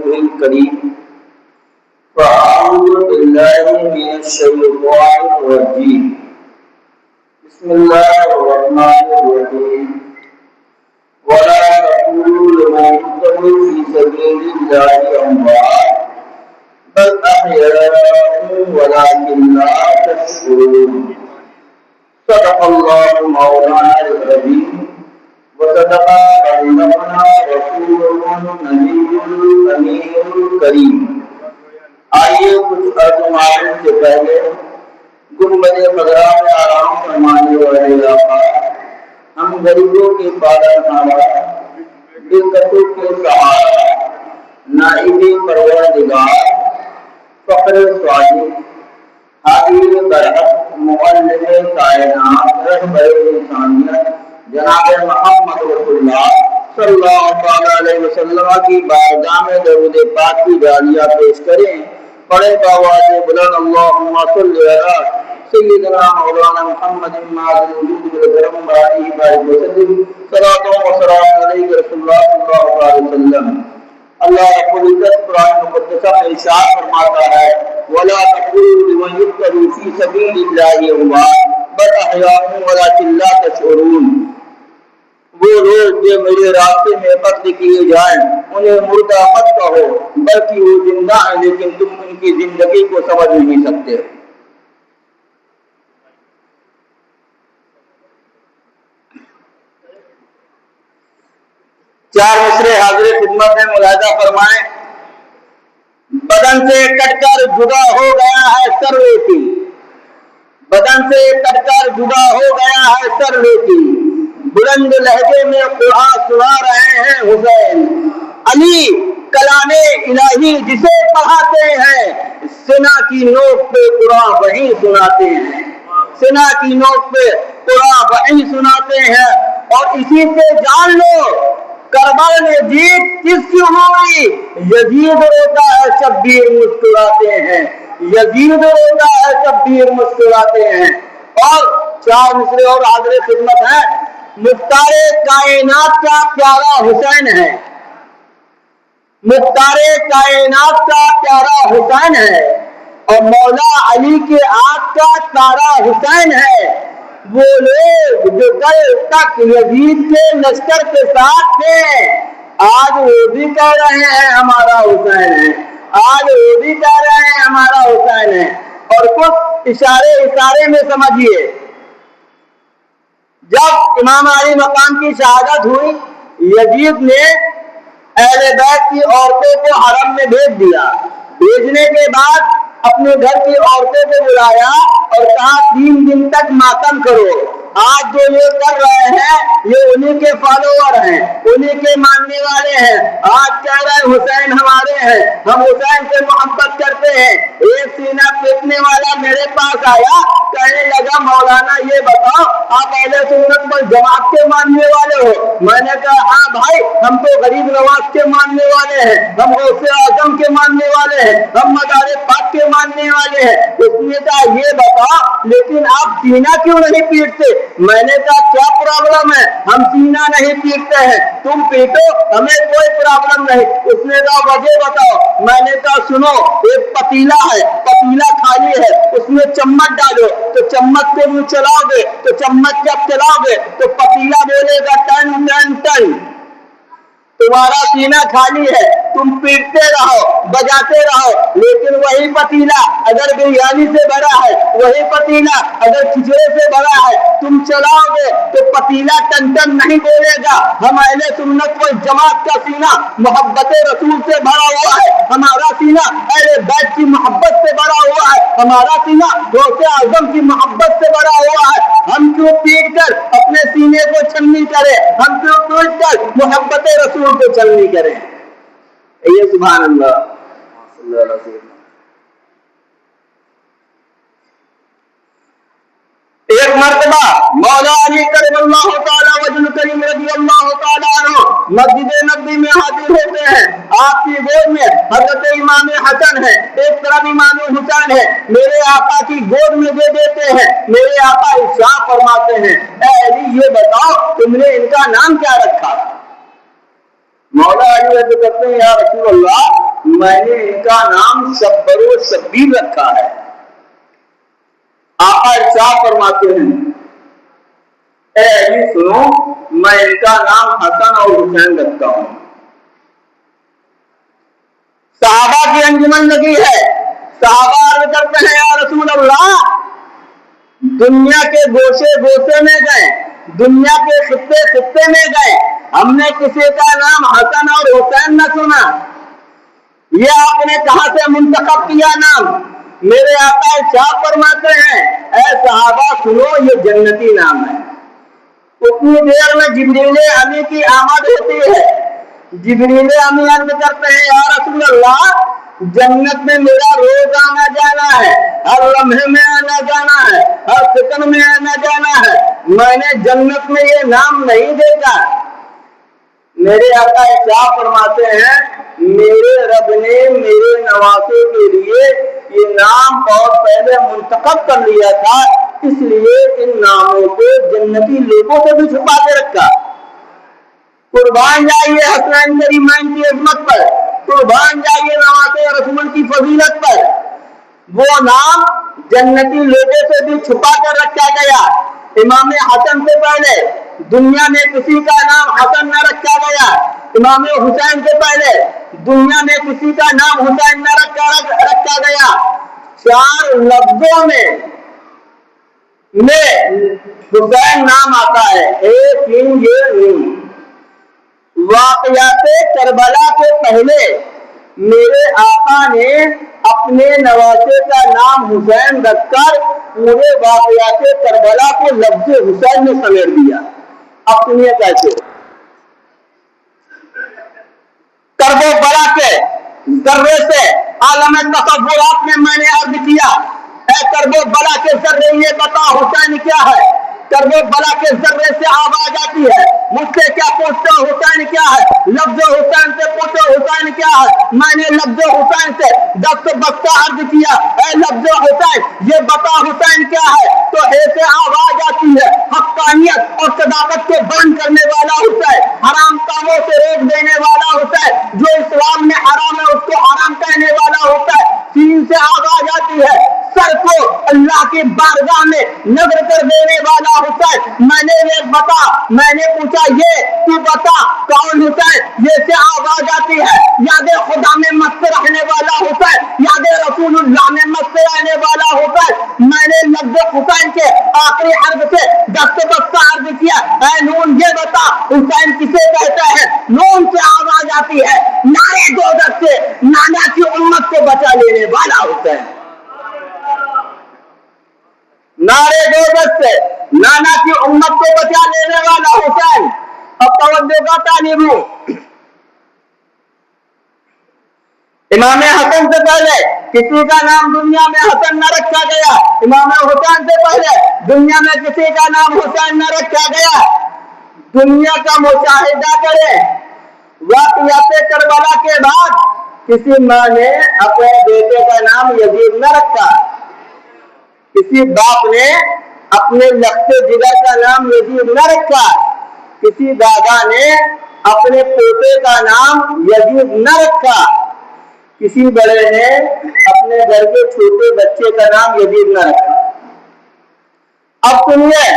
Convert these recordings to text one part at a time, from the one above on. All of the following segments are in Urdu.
الكريم فأعوذ بالله من الشيطان الرجيم بسم الله الرحمن الرحيم ولا تقولوا لمن يقتل في سبيل الله أموات بل أحياء ولكن لا تشعرون صدق الله مولانا العظيم وصدق بلغنا رسوله النبي الأمين الكريم. آئیے کچھ عرض معلوم سے پہلے گنبد خضرا میں آرام فرمانے والے آقا، ہم غریبوں کے پالنہارا، دلکشوں کے سہارا، نائب پروردگار، فخر صادق، حاضر برحق، معلم کائنات، رہبر انسانیت جناب محمد رسول اللہ صلی اللہ علیہ وسلم کی بارگاہ میں درود پاک کی جاریہ پیش کریں. پڑھے باواز بلند اللہم صلی علی سیدنا مولانا محمد معاذ الوجود بالکرم بارئ بارک وسلم صلاۃ و سلام علیہ رسول اللہ صلی اللہ علیہ وسلم. اللہ رب العزت قرآن مقدسہ میں ارشاد فرماتا ہے وَلَا تَقُولُوا لِمَن يُقْتَلُ فِي سَبِيلِ اللَّهِ أَمْوَاتٌ بَلْ أَحْيَاءٌ وَلَكِنْ لَا تَشْعُرُونَ. وہ لوگ جو میرے راستے میں قتل کیے جائیں انہیں مردہ مت کہو، بلکہ وہ زندہ ہیں لیکن تم ان کی زندگی کو سمجھ نہیں سکتے. چار مصرے حاضر خدمت میں ملاحظہ فرمائیں. بدن سے کٹ کر جدا ہو گیا ہے سر لیتی، بدن سے کٹ کر جدا ہو گیا ہے سر لیتی، بلند لہجے میں قرآن سنا رہے ہیں حسین. علی کلام الہی جسے پڑھاتے ہیں، سنا کی نوک پہ قرآن وہی سناتے ہیں، سنا کی نوک پہ قرآن وہی سناتے ہیں. اور اسی سے جان لو کربلا میں جیت کس کی ہوئی؟ یزید روتا ہے شبیر مسکراتے ہیں، یزید روتا ہے شبیر مسکراتے ہیں. اور چار مصرے اور حاضر خدمت ہیں. مختار کائنات کا پیارا حسین ہے، مختار کائنات کا پیارا حسین ہے، اور مولا علی کے آنکھ کا تارا حسین ہے. وہ لوگ جو کل تک یزید کے لشکر کے ساتھ تھے آج وہ بھی کہہ رہے ہیں ہمارا حسین ہے، آج وہ بھی کہہ رہے ہیں ہمارا حسین ہے. اور کچھ اشارے میں سمجھیے. جب امام علی مقام کی شہادت ہوئی، یزید نے اہل بیت کی عورتوں کو حرم میں بھیج دیا. بھیجنے کے بعد اپنے گھر کی عورتوں کو بلایا اور کہا 3 دن تک ماتم کرو. آج جو یہ کر رہے ہیں یہ انہی کے فالوور ہیں، انہی کے ماننے والے ہیں. آج کہہ رہے حسین ہمارے ہیں، ہم حسین سے محبت کرتے ہیں. ایک سینہ پیٹنے والا میرے پاس آیا، کہنے لگا مولانا یہ بتاؤ آپ اہل سنت والجماعت کے ماننے والے ہو؟ میں نے کہا ہاں بھائی، ہم تو غریب نواز کے ماننے والے ہیں، ہم غوث اعظم کے ماننے والے ہیں، ہم مدار پاک کے ماننے والے ہیں. اس نے کہا یہ بتاؤ لیکن آپ سینہ کیوں نہیں پیٹتے؟ میں نے کہا کیا پرابلم ہے؟ ہم سینہ نہیں پیٹتے ہیں، تم پیٹو ہمیں کوئی پرابلم نہیں. اس نے کہا وجہ بتاؤ. میں نے کہا سنو، ایک پتیلا ہے، پتیلا خالی ہے، اس میں چمچ ڈالو تو چمچ کو منہ چلاؤ گے تو چمچ جب چلاؤ گے تو پتیلا بولے گا ٹن ٹن ٹن. تمہارا سینہ خالی ہے، تم پیٹتے رہو بجاتے رہو، لیکن وہی پتیلا اگر بریانی سے بھرا ہے، وہی پتیلا اگر کھچڑے سے بھرا ہے، تم چلاؤ گے تو پتیلا ٹن ٹن نہیں بولے گا. ہم اہل سنت والجماعت کا سینہ محبت رسول سے بھرا ہوا ہے، ہمارا سینہ اہل بیت کی محبت سے بھرا ہوا ہے، ہمارا سینہ غوث اعظم کی محبت سے بھرا ہوا ہے. ہم کیوں پیٹ کر اپنے سینے کو چھلنی کریں؟ ہم کیوں پیٹ کر محبت رسول کو چلنی کریں؟ یہ سبحان اللہ. ایک مرتبہ مولا علی کرم اللہ تعالی وجہ کریم رضی اللہ تعالی عنہ مسجد نبوی میں حاضر ہوتے ہیں. آپ کی گود میں حضرت امام حسن ہے، ایک طرف امام حسین ہے. میرے آقا کی گود میں دے دیتے ہیں. میرے آقا ارشاد فرماتے ہیں اے علی یہ بتاؤ تم نے ان کا نام کیا رکھا؟ مولا علی عرض کرتے ہیں یا رسول اللہ میں نے ان کا نام شبر و شبیر رکھا ہے. آقا ارشاد فرماتے ہیں اے علی سنو میں ان کا نام حسن اور حسین رکھتا ہوں. صحابہ کی انجمن لگی ہے. صحابہ عرض کرتے ہیں یا رسول اللہ دنیا کے گوشے گوشے میں گئے, دنیا کے خطے خطے میں گئے, ہم نے کسی کا نام حسن اور حسین نہ سنا. یہ آپ نے کہاں سے منتخب کیا نام؟ میرے آقا ارشاد فرماتے ہیں اے صحابہ سنو یہ جنتی نام ہے. اتنی دیر میں جبریل امی کی آمد ہوتی ہے. جبریل امی عرض کرتے ہیں یا رسول اللہ جنت میں میرا روز آنا جانا ہے, ہر لمحے میں آنا جانا ہے, ہر سیکنڈ میں آنا جانا ہے, میں نے جنت میں یہ نام نہیں دیکھا. میرے آقا ارشاد فرماتے ہیں میرے رب نے میرے نواسے کے لیے یہ نام بہت پہلے منتخب کر لیا تھا, اس لیے ان ناموں کو جنتی لوگوں سے بھی چھپا کے رکھا. قربان جائیے حسنین کریمین کی عظمت پر, قربان جائیے نواسے رسول کی فضیلت پر. وہ نام جنتی لوگوں سے بھی چھپا کر رکھا گیا. امام حسن سے پہلے دنیا میں کسی کا نام حسن نہ رکھا گیا. امام حسین سے پہلے دنیا میں کسی کا نام حسین نہ رکھا گیا. 4 لفظوں میں حسین نام آتا ہے. ایک یہ واقعات کربلا کے پہلے میرے آقا نے اپنے نواسے کا نام حسین رکھ کر پورے واقعات کربلا کو لفظ حسین میں سمیٹ دیا. اب سنیے کیسے. کربلا کے ذرے سے عالم تصورات میں نے عرض کیا اے کربلا کے ذرے یہ بتا حسین کیا ہے. کربلا کے ذرے سے آواز آتی ہے مجھ سے کیا پوچھتے ہو حسین کیا ہے. لفظ حسین سے پوچھو حسین کیا ہے. میں نے لفظ حسین سے دست بستہ عرض کیا اے لفظ حسین یہ بتا حسین کیا ہے. تو ایسے آواز آتی ہے حقانیت اور صداقت کو بیان کرنے والا حسین, حرام کاموں سے روک دینے والا حسین, جو اسلام میں حرام ہے اس کو حرام کہنے والا حسین. سین سے آواز آتی ہے سر کو اللہ کی بارگاہ میں نظر کر دینے والا حسین. میں نے یہ بتا, میں نے پوچھا یہ تو بتا کون حسین. یہ سے آواز آتی ہے یاد خدا میں مست رہنے والا حسین, یاد رسول اللہ میں مست رہنے والا حسین. میں نے لفظ حسین کے آخری حرف سے دست بستہ عرض کیا اے نون یہ بتا حسین کسے کہتا ہے. نون سے آواز آتی ہے نعرے دوزخ سے نانا کی امت کو بچا لینے والا حسین. نعرے دوزخ سے نانا کی امت کو بچا لینے والا حسین. اب توجہ کا طالب ہوں. امام حسن سے پہلے کسی کا نام دنیا میں حسن نہ رکھا گیا. امام حسین سے پہلے دنیا میں کسی کا نام حسین نہ رکھا گیا. دنیا کا مشاہدہ کریں. واقعات کربلا کے بعد کسی ماں نے اپنے بیٹے کا نام یزید نہ رکھا, کسی باپ نے اپنے لخت جگر کا نام یزید نہ رکھا, کسی دادا نے اپنے پوتے کا نام یزید نہ رکھا, کسی بڑے نے اپنے گھر کے چھوٹے بچے کا نام یزید نہ رکھا. اب سنیے,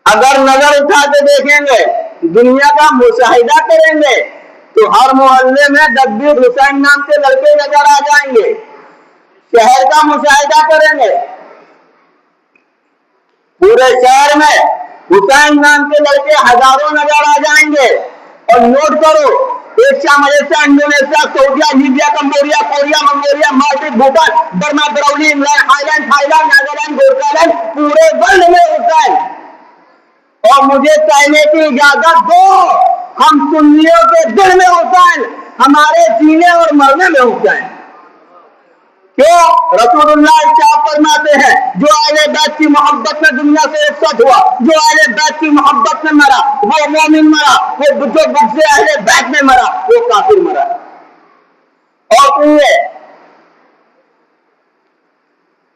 اگر نظر اٹھا کے دیکھیں گے دنیا کا مشاہدہ کریں گے تو ہر محلے میں 10-20 حسین نام کے لڑکے نظر آ جائیں گے. شہر کا مشاہدہ کریں گے پورے شہر میں حسین نام کے لڑکے ہزاروں نظر آ جائیں گے. اور نوٹ کرو ایشیا, ملیشیا, انڈونیشیا, سعودیہ, Libya, Cambodia, Korea, Mongolia, Maldives, Bhutan, Burma, براؤلی, England, Highland, Thailand, Netherland, Gorkhaland, پورے ورلڈ میں حسین. اور مجھے کہنے کی اجازت دو ہم سنیوں کے دل میں حسین, ہمارے جینے اور مرنے میں حسین. کیوں؟ رسول اللہ ارشاد فرماتے ہیں جو اہل بیت کی محبت میں دنیا سے رخصت ہوا, جو اہل بیت کی محبت میں مرا وہ مومن مرا, وہ جو بغض اہل بیت میں مرا وہ کافر مرا. اور سنیے,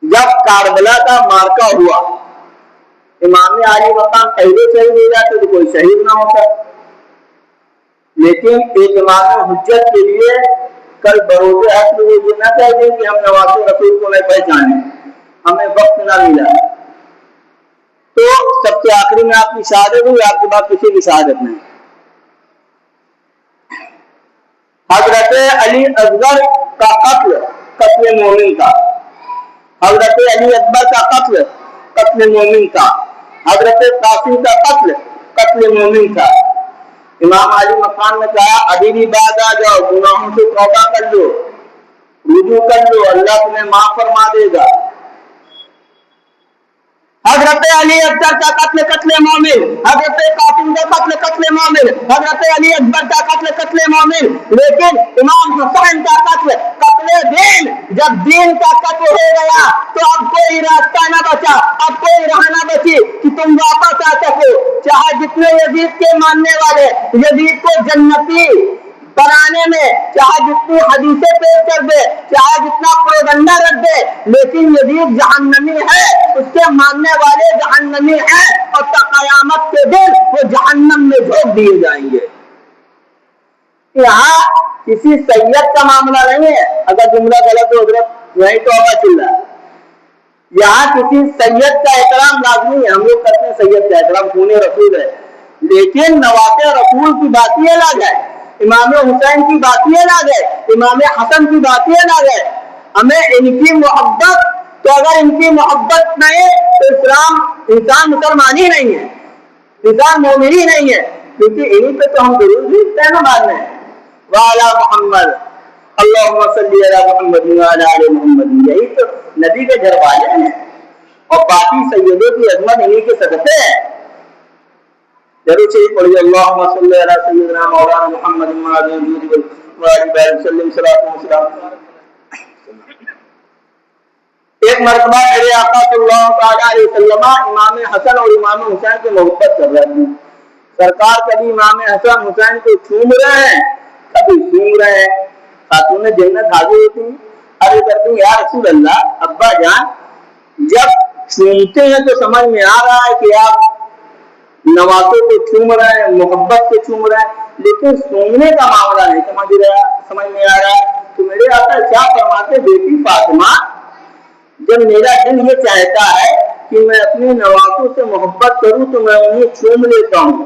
جب کاربلا کا مارکا ہوا امام علی مقام پہلے شہید ہو جاتے تو کوئی شہید نہ ہوتا. لیکن ایک امام حجت کے لیے کل بروز حق وہ یہ نہ کہہ دیں کہ ہم نواسے رسول کو نہیں پہچانے، ہمیں وقت نہ ملا۔ تو سب سے آخری میں آپ کی شہادت ہوئی، آپ کے بعد کسی کی شہادت نہیں۔ حضرت علی اصغر کا قتل مومن کا، حضرت علی اکبر کا قتل مومن کا، حضرت قاسم کا قتل مومن کا۔ امام علی مقام نے کہا ابھی بھی بعد آ جاؤ، گناہوں سے توبہ کر لو، رجوع کر لو، اللہ تمہیں معاف فرما دے گا۔ حضرت علی اکبر کا قتل مومن، حضرت قاسم کا قتل مومن، حضرت علی اکبر کا قتل مومن، لیکن امام حسین کا قتل دین۔ جب دین کا قتل ہو گیا تو اب کوئی راستہ نہ بچا، اب کوئی راہ نہ بچی کہ تم واپس آ سکو، چاہے جتنے یزید کے ماننے والے یزید کو جنتی بنانے میں چاہے جتنی حدیثیں پیش کر دے، چاہے جتنا پروگنڈا رکھ دے، لیکن یزید جہنمی ہے، اس کے ماننے والے جہنمی ہیں، اور تا قیامت کے دن وہ جہنم میں جھونک دیے جائیں گے۔ یہاں کسی سید کا معاملہ نہیں ہے، اگر جملہ غلط ہو حضرت وہی تو آبا چل رہا ہے۔ یہاں کسی سید کا احترام لازمی ہے، ہم لوگ کرتے ہیں سید کا احترام، خون رسول ہے، لیکن نواسے رسول کی بات ہی الگ ہے، امام حسین کی بات ہی الگ ہے، امام حسن کی بات ہی الگ ہے۔ ہمیں ان کی محبت، تو اگر ان کی محبت نہیں تو انسان مسلمان ہی نہیں ہے، انسان مومن ہی نہیں ہے، کیونکہ انہی پہ تو ہم ضرور بھیجتے ہیں نا بعد میں وعلی محمد اللہم صلی علی محمد وعلی آل محمد، یہی تو نبی کے گھر والے ہیں، اور باقی سیدوں کی عظمت انہی کے صدقے ہے۔ ضرور چاہیے پڑھیے اللہم صلی علی سیدنا مولانا محمد وعلی آلہ وسلم۔ ایک مرتبہ میرے آقا صلی اللہ علیہ وسلم امام حسن اور امام حسین سے محبت کر رہے ہیں، سرکار کبھی امام حسن حسین کو چوم رہے ہیں، کبھی چوم رہے ہیں، خاتون جنت حاضر ہوتی ہیں، ارے کرتی ہیں یا رسول اللہ ابا جان جب چومتے ہیں تو سمجھ میں آ رہا ہے کہ آپ نواسوں کو چوم رہے ہیں، محبت سے چوم رہے ہیں، لیکن سونے کا معاملہ نہیں سمجھ میں آ رہا ہے۔ تو میرے آقا کیا فرماتے، بیٹی فاطمہ جب میرا دل یہ چاہتا ہے کہ میں اپنے نواسوں سے محبت کروں تو میں انہیں چوم لیتا ہوں،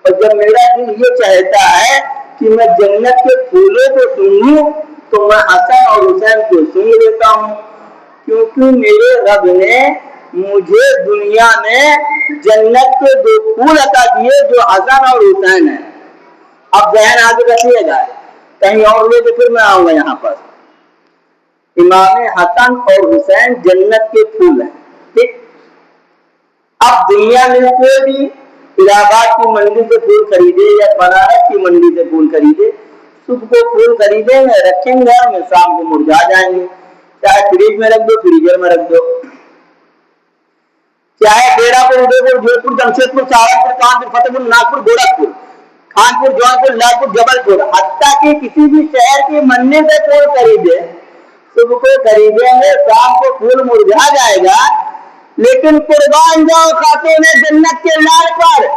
اور جب میرا دل یہ چاہتا ہے کہ میں جنت کے پھولوں کو سونگھوں تو میں حسن اور حسین کو سونگ لیتا ہوں، کیونکہ میرے رب نے مجھے دنیا میں جنت کے 2 پھول عطا کیے جو حسن اور حسین ہیں۔ اب ذہن آگے رکھیے گا، کہیں اور لے کے پھر میں آؤں گا یہاں پر۔ امام حسن اور حسین جنت کے پھول ہیں، ٹھیک؟ اب دنیا میں کوئی بھی الہ آباد کی منڈی سے پھول خریدے یا بنارس کی منڈی سے پھول خریدے، صبح کو پھول خریدیں گے رکھیں گے گھر میں، شام کو مرجھا جائیں گے، چاہے فریج میں رکھ دو فریزر میں رکھ دو، چاہے ڈیرا پور ادے پور جے پور جمشید پور سہارنپور کانپور فتح پور ناگپور گورکھپور کانپور جونپور لال پور جبل پور، حتیٰ کہ کسی بھی شہر کی منڈی سے پھول خریدے، صبح کو خریدیں گے شام کو پھول مرجھا جائے گا، لیکن قربان جاؤ خاتون جنت کے لال پر،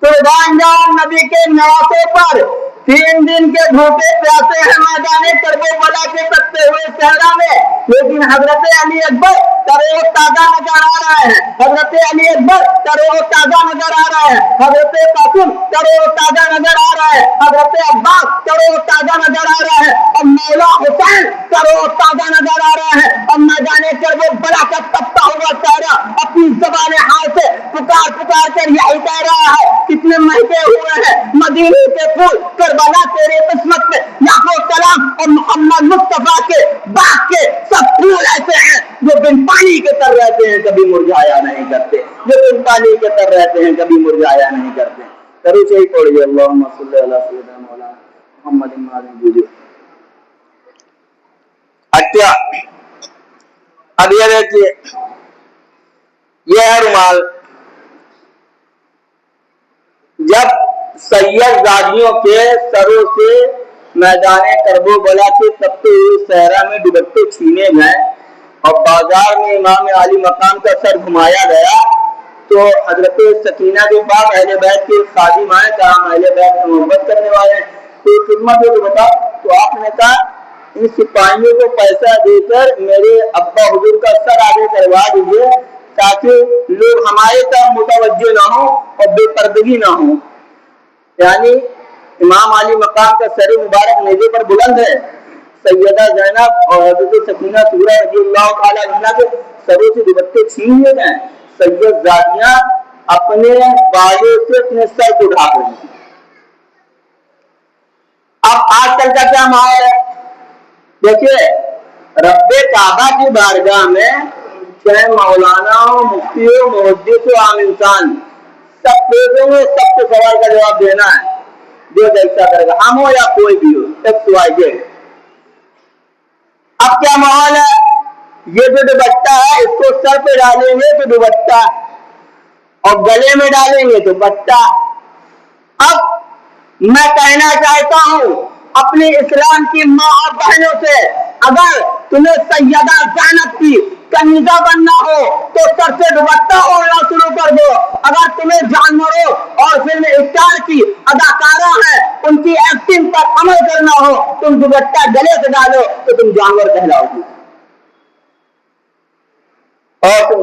قربان جاؤ نبی کے نواسے پر، 3 دن کے بھوکے پیاسے ہیں میدان کربلا کے تپتے ہوئے صحرا میں، لیکن حضرت علی اکبر ترو تازہ نظر آ رہا ہے، حضرت علی اکبر ترو تازہ نظر آ رہا ہے، حضرت قاسم ترو تازہ نظر آ رہا ہے، حضرت عباس ترو تازہ نظر آ رہا ہے، اور مولا حسین ترو تازہ نظر آ رہا ہے، اور میدان کربلا کا تپتا ہوا صحرا اپنی زبان حال سے پکار پکار کر یہی کہہ رہا ہے، کتنے مہکے ہوئے ہیں مدینے کے پھول، کربلا تیرے قسمت میں لاکھوں سلام، اور محمد مصطفیٰ کے باغ کے سب پھول ایسے ہیں جو بن پانی کے تر رہتے ہیں کبھی مرجھایا نہیں کرتے، جو بن پانی کے تر رہتے ہیں کبھی مرجھایا نہیں کرتے۔ کرو سے ہی پڑھیے اللہم صلی علی سیدنا مولانا محمد وعلی۔ اچھا اب یہ دیکھیے، یہ ہے رومال، جب سید زادیوں کے سروں سے میدان کربلا کے تپتے ہوئے صحرا میں دوپٹے چھینے گئے اور بازار میں امام علی مقام کا سر گھمایا گیا تو حضرت سکینہ کے پاس اہل بیت کے خادم آئے، کہا ہم اہل بیت سے محبت کرنے والے ہیں، کوئی خدمت ہو تو بتا۔ تو آپ نے کہا ان سپاہیوں کو پیسہ دے کر میرے ابا حضور کا سر آگے کروا دیجیے تاکہ لوگ ہمارے طرف متوجہ نہ ہوں اور بے پردگی نہ ہوں۔ یعنی امام علی مقام کا سر مبارک نیزے پر بلند ہے، سیدہ زینب اور حضرت سکینہ صغریٰ رضی اللہ تعالیٰ عنہ کے سروں سے دوپٹے چھین لیے گئے، سید زادیاں اپنے بالوں سے اپنے سر کو ڈھانپ رہی ہیں۔ اب آج کل کا کیا ماحول ہے؟ دیکھیے رب کعبہ کی بارگاہ میں چاہے مولانا ہو، مفتی ہو، محدث ہو، عام انسان، سب پیدوں میں سب کو سوال کا جواب دینا ہے، جو جیسا کرے گا، ہم ہو یا کوئی بھی ہو، سب سوائیے۔ اب کیا ماحول ہے؟ یہ جو دوپٹہ ہے اس کو سر پہ ڈالیں گے تو دوپٹہ، اور گلے میں ڈالیں گے تو پٹا۔ اب میں کہنا چاہتا ہوں اپنے اسلام کی ماں اور بہنوں سے، اگر تمہیں سیدہ زینب کی کنیزہ بننا ہو تو سر سے دوپٹہ اوڑھنا شروع کر دو۔ اگر تمہیں جانوروں اور فلم اسٹار کی اداکارہ ہے ان کی ایکٹنگ پر عمل کرنا ہو، تم دوپٹہ گلے سے ڈالو تو تم جانور کہلاؤ گی۔ اور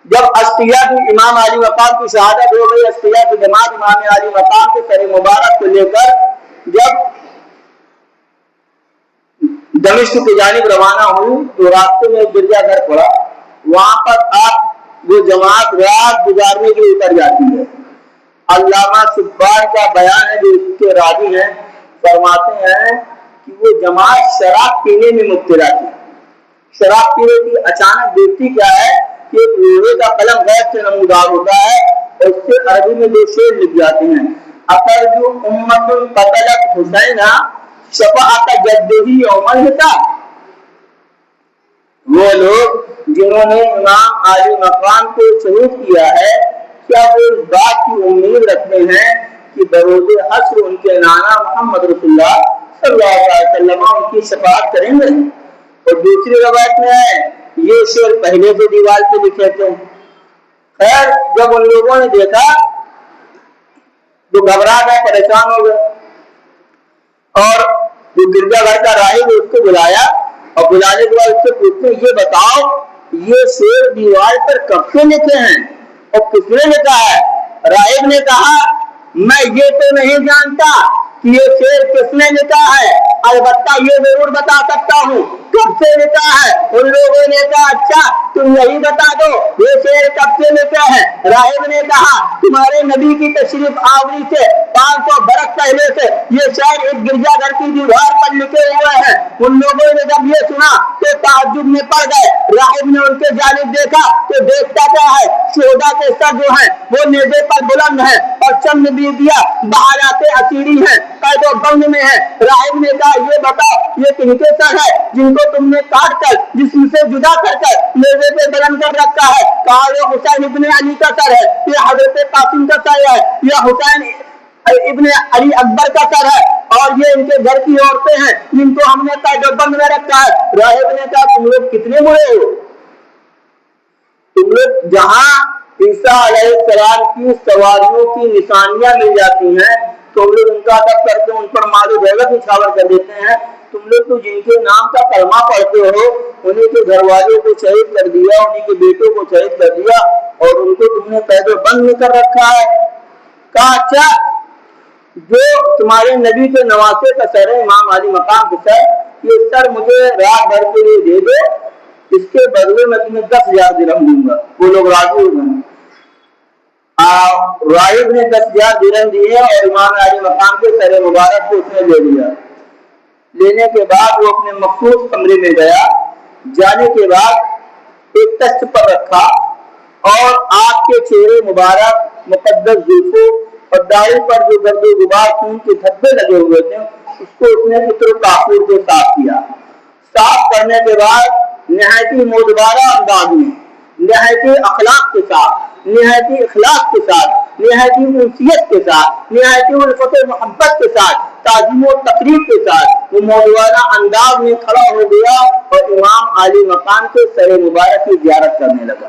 جب اشقیاء کی امام علی مقام کی شہادت ہو گئی، اشقیاء کی جماعت امام علی مقام کے سر مبارک کو لے کر جب دمشق کی جانب روانہ ہوئی تو راستے میں ایک گرجا گھر پڑا، وہاں پر آپ وہ جماعت رات گزارنے کے لیے اتر جاتی ہے۔ علامہ سبحان کا بیان ہے جو اس کے راوی ہیں، فرماتے ہیں کہ وہ جماعت شراب پینے میں مبتلا تھی۔ شراب پینے کی اچانک دیکھتی کیا ہے کہ ایک لوہے کا قلم غیب سے نمودار ہوتا ہے اور اس سے عربی میں دو شعر لکھ جاتے ہیں، اَتَرْجُو أُمَّةٌ قَتَلَتْ حُسَيْنًا شَفَاعَةَ جَدِّهِ يَوْمَ الْحِسَابِ۔ وہ لوگ جنہوں نے امام علی مقام کو شہید کیا ہے، کیا وہ اس بات کی امید رکھتے ہیں کہ بروز حشر ان کے نانا محمد رسول اللہ صلی اللہ علیہ وسلم ان کی شفاعت کریں گے؟ اور دوسری روایت میں ہے یہ شعر پہلے سے دیوار پہ لکھے تھے۔ خیر جب ان لوگوں نے دیکھا تو گھبرا گئے، پریشان ہو گئے، اور جو گرجا گھر کا راہب اس کو بلایا اور بلانے کے بعد اس سے پوچھتے یہ بتاؤ یہ شعر دیوار پر کب سے لکھے ہیں اور کس نے لکھا ہے؟ راہب نے کہا میں یہ تو نہیں جانتا کہ یہ شعر کس نے لکھا ہے، البتہ یہ ضرور بتا سکتا ہوں کب سے لکھا ہے۔ ان لوگوں نے کہا اچھا تم یہی بتا دو یہ شعر کب سے لکھا ہے۔ راہب نے کہا تمہارے نبی کی تشریف آوری سے 500 برس پہلے سے یہ شعر ایک گرجا گھر کی دیوار پر لکھے ہوئے ہیں۔ ان لوگوں نے جب یہ سنا تو تعجب میں پڑ گئے۔ راہب نے ان کے جانب دیکھا تو دیکھتا کیا ہے، شہداء کے سر جو ہیں وہ نیزے پر بلند ہیں اور چند بیویاں بحالات اسیری ہیں، قید و بند میں ہیں۔ راہب نے کہا یہ بتاؤ یہ کن کے سر ہے جن کو تم نے کاٹ کر جسم سے جدا کر کر نیزے پہ بلند کر رکھا ہے؟ کہا یہ حسین ابن علی کا سر ہے، یہ حضرت قاسم کا سر ہے، یہ حسین ابن علی اکبر کا سر ہے، اور یہ ان کے گھر کی عورتیں ہیں جن کو ہم نے قید و بند میں رکھا ہے۔ راہب نے کہا تم لوگ کتنے برے ہو، تم لوگ جہاں عیسیٰ علیہ السلام کی سواریوں کی نشانیاں مل جاتی ہیں تم لوگ ان کا ادب کرتے ہو، ان پر مال و دولت نچھاور کر دیتے ہیں۔ تم لوگ تو جن کے نام کا کلمہ پڑھتے ہو انہیں کے گھر والوں کو شہید کر دیا، انہیں کے بیٹوں کو شہید کر دیا، اور ان کو تم نے قید و بند میں کر رکھا ہے۔ کہا اچھا جو تمہارے نبی کے نواسے کا سر ہے، امام علی مقام کے سر، یہ سر مجھے رات بھر کے لیے دے دو، اس کے بدلے میں تمہیں 10,000 درہم دوں گا۔ وہ لوگ راضی ہو گئے۔ راہب نے 10,000 درہم دیے اور امام علی مقام کے سر مبارک کو اس نے لے لیا۔ لینے کے بعد وہ اپنے مخصوص کمرے میں گیا، جانے کے بعد ایک تخت پر رکھا اور آپ کے چہرے مبارک، مقدس زلفوں اور داڑھی پر جو گرد و غبار خون کے دھبے لگے ہوئے تھے اس کو اس نے عطر و کافور سے صاف کیا۔ صاف کرنے کے بعد نہایتی معتبرانہ انداز میں، نہایتی اخلاق کے ساتھ، نہایتی اخلاق کے ساتھ، نہایتی انسیت کے ساتھ، نہایتی الفت و محبت کے ساتھ، تعظیم و تقریب کے ساتھ وہ معتبرانہ انداز میں کھڑا ہو گیا اور امام علی مقام کے سر مبارک کی زیارت کرنے لگا۔